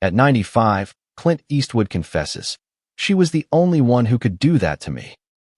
At 95, Clint Eastwood confesses, "She was the only one who could do that to me."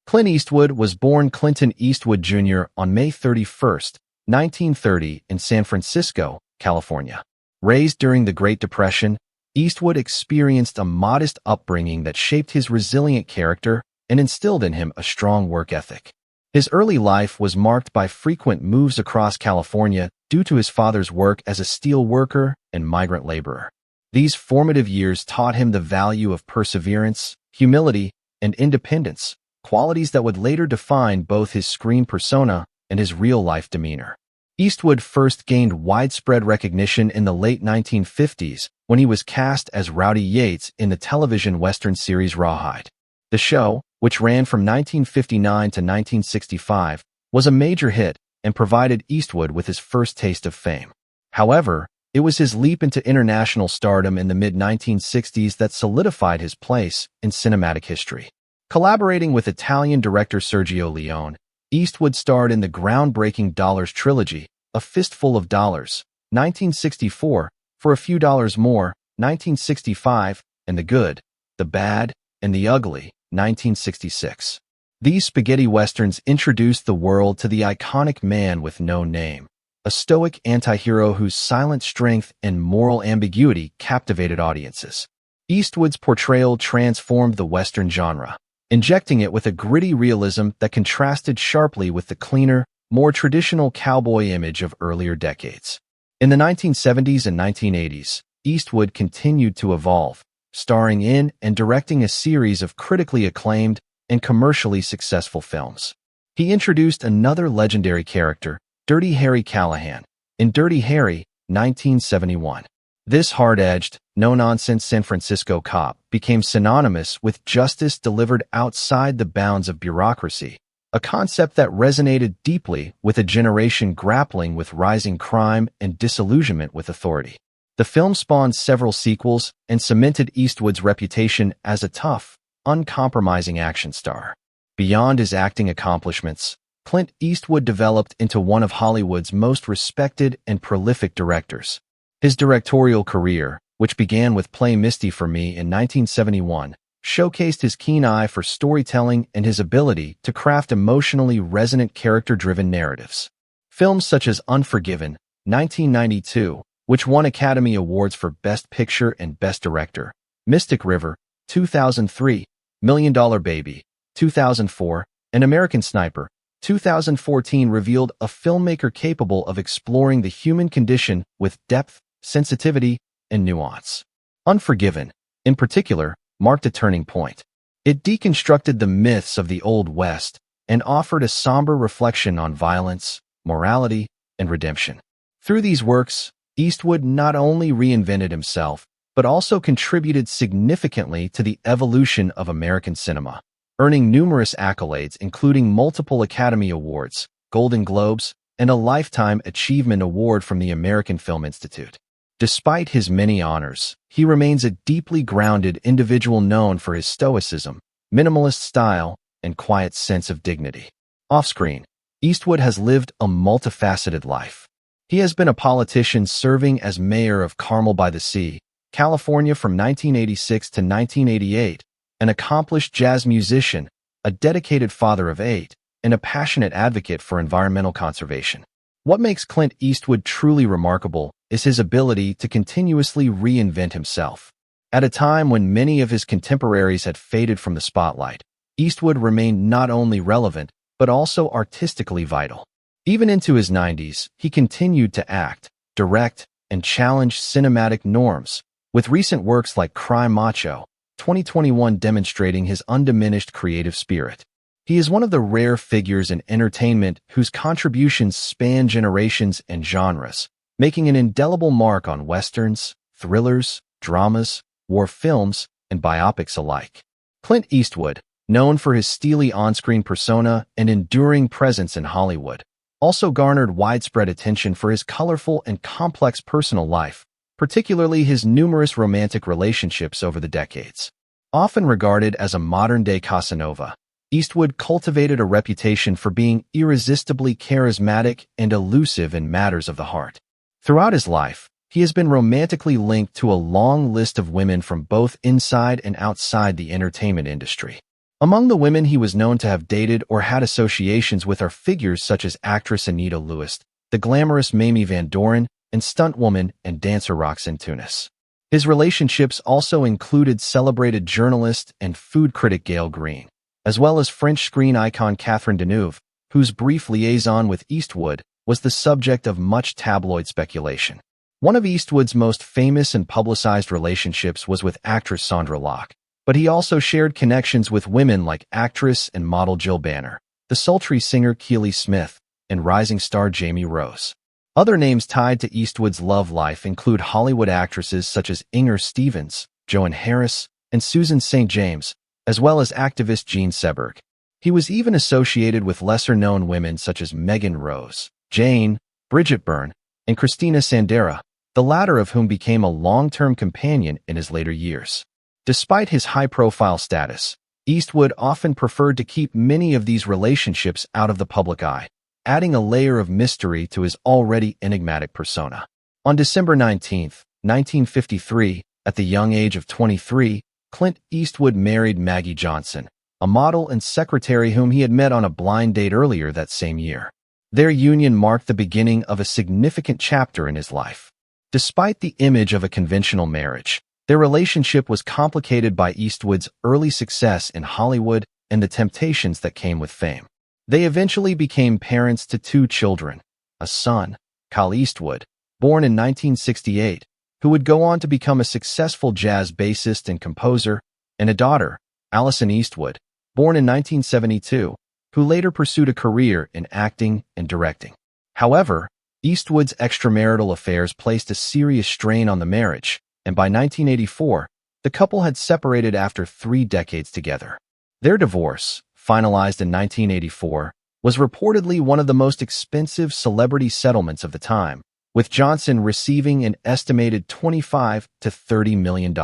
Clint Eastwood was born Clinton Eastwood Jr. on May 31, 1930, in San Francisco, California. Raised during the Great Depression, Eastwood experienced a modest upbringing that shaped his resilient character and instilled in him a strong work ethic. His early life was marked by frequent moves across California due to his father's work as a steel worker and migrant laborer. These formative years taught him the value of perseverance, humility, and independence, qualities that would later define both his screen persona and his real-life demeanor. Eastwood first gained widespread recognition in the late 1950s when he was cast as Rowdy Yates in the television Western series Rawhide. The show, which ran from 1959 to 1965, was a major hit and provided Eastwood with his first taste of fame. However, it was his leap into international stardom in the mid-1960s that solidified his place in cinematic history. Collaborating with Italian director Sergio Leone, Eastwood starred in the groundbreaking Dollars trilogy, A Fistful of Dollars, 1964, For a Few Dollars More, 1965, and The Good, the Bad, and the Ugly, 1966. These spaghetti westerns introduced the world to the iconic man with no name, a stoic anti-hero whose silent strength and moral ambiguity captivated audiences. Eastwood's portrayal transformed the Western genre, injecting it with a gritty realism that contrasted sharply with the cleaner, more traditional cowboy image of earlier decades. In the 1970s and 1980s, Eastwood continued to evolve, starring in and directing a series of critically acclaimed and commercially successful films. He introduced another legendary character, Dirty Harry Callahan, in Dirty Harry, 1971. This hard-edged, no-nonsense San Francisco cop became synonymous with justice delivered outside the bounds of bureaucracy, a concept that resonated deeply with a generation grappling with rising crime and disillusionment with authority. The film spawned several sequels and cemented Eastwood's reputation as a tough, uncompromising action star. Beyond his acting accomplishments, Clint Eastwood developed into one of Hollywood's most respected and prolific directors. His directorial career, which began with Play Misty for Me in 1971, showcased his keen eye for storytelling and his ability to craft emotionally resonant character-driven narratives. Films such as Unforgiven, 1992, which won Academy Awards for Best Picture and Best Director, Mystic River, 2003, $1 Million Baby, 2004, and American Sniper, 2014 revealed a filmmaker capable of exploring the human condition with depth, sensitivity, and nuance. Unforgiven, in particular, marked a turning point. It deconstructed the myths of the Old West and offered a somber reflection on violence, morality, and redemption. Through these works, Eastwood not only reinvented himself, but also contributed significantly to the evolution of American cinema, earning numerous accolades including multiple Academy Awards, Golden Globes, and a Lifetime Achievement Award from the American Film Institute. Despite his many honors, he remains a deeply grounded individual known for his stoicism, minimalist style, and quiet sense of dignity. Off-screen, Eastwood has lived a multifaceted life. He has been a politician serving as mayor of Carmel by the Sea, California from 1986 to 1988, an accomplished jazz musician, a dedicated father of 8, and a passionate advocate for environmental conservation. What makes Clint Eastwood truly remarkable is his ability to continuously reinvent himself. At a time when many of his contemporaries had faded from the spotlight, Eastwood remained not only relevant, but also artistically vital. Even into his 90s, he continued to act, direct, and challenge cinematic norms, with recent works like Cry Macho, 2021 demonstrating his undiminished creative spirit. He is one of the rare figures in entertainment whose contributions span generations and genres, making an indelible mark on westerns, thrillers, dramas, war films, and biopics alike. Clint Eastwood, known for his steely on-screen persona and enduring presence in Hollywood, also garnered widespread attention for his colorful and complex personal life, particularly his numerous romantic relationships over the decades. Often regarded as a modern-day Casanova, Eastwood cultivated a reputation for being irresistibly charismatic and elusive in matters of the heart. Throughout his life, He has been romantically linked to a long list of women from both inside and outside the entertainment industry. Among the women he was known to have dated or had associations with are figures such as actress Anita Lewis, the glamorous Mamie Van Doren, and stuntwoman and dancer Roxanne Tunis. His relationships also included celebrated journalist and food critic Gail Green, as well as French screen icon Catherine Deneuve, whose brief liaison with Eastwood was the subject of much tabloid speculation. One of Eastwood's most famous and publicized relationships was with actress Sandra Locke, but he also shared connections with women like actress and model Jill Banner, the sultry singer Keely Smith, and rising star Jamie Rose. Other names tied to Eastwood's love life include Hollywood actresses such as Inger Stevens, Joan Harris, and Susan St. James, as well as activist Jean Seberg. He was even associated with lesser-known women such as Megan Rose, Jane, Bridget Byrne, and Christina Sandera, the latter of whom became a long-term companion in his later years. Despite his high-profile status, Eastwood often preferred to keep many of these relationships out of the public eye, adding a layer of mystery to his already enigmatic persona. On December 19, 1953, at the young age of 23, Clint Eastwood married Maggie Johnson, a model and secretary whom he had met on a blind date earlier that same year. Their union marked the beginning of a significant chapter in his life. Despite the image of a conventional marriage, their relationship was complicated by Eastwood's early success in Hollywood and the temptations that came with fame. They eventually became parents to two children, a son, Kyle Eastwood, born in 1968, who would go on to become a successful jazz bassist and composer, and a daughter, Allison Eastwood, born in 1972, who later pursued a career in acting and directing. However, Eastwood's extramarital affairs placed a serious strain on the marriage, and by 1984, the couple had separated after 3 decades together. Their divorce, finalized in 1984, was reportedly one of the most expensive celebrity settlements of the time, with Johnson receiving an estimated $25 to $30 million.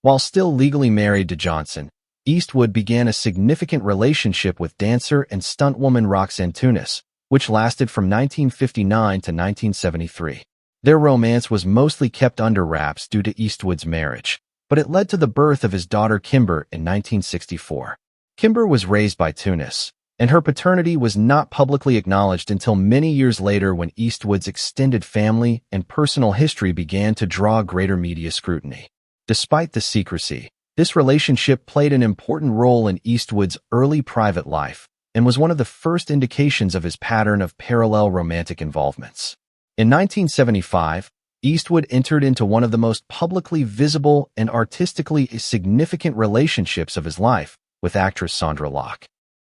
While still legally married to Johnson, Eastwood began a significant relationship with dancer and stuntwoman Roxanne Tunis, which lasted from 1959 to 1973. Their romance was mostly kept under wraps due to Eastwood's marriage, but it led to the birth of his daughter Kimber in 1964. Kimber was raised by Tunis, and her paternity was not publicly acknowledged until many years later when Eastwood's extended family and personal history began to draw greater media scrutiny. Despite the secrecy, this relationship played an important role in Eastwood's early private life and was one of the first indications of his pattern of parallel romantic involvements. In 1975, Eastwood entered into one of the most publicly visible and artistically significant relationships of his life with actress Sandra Locke.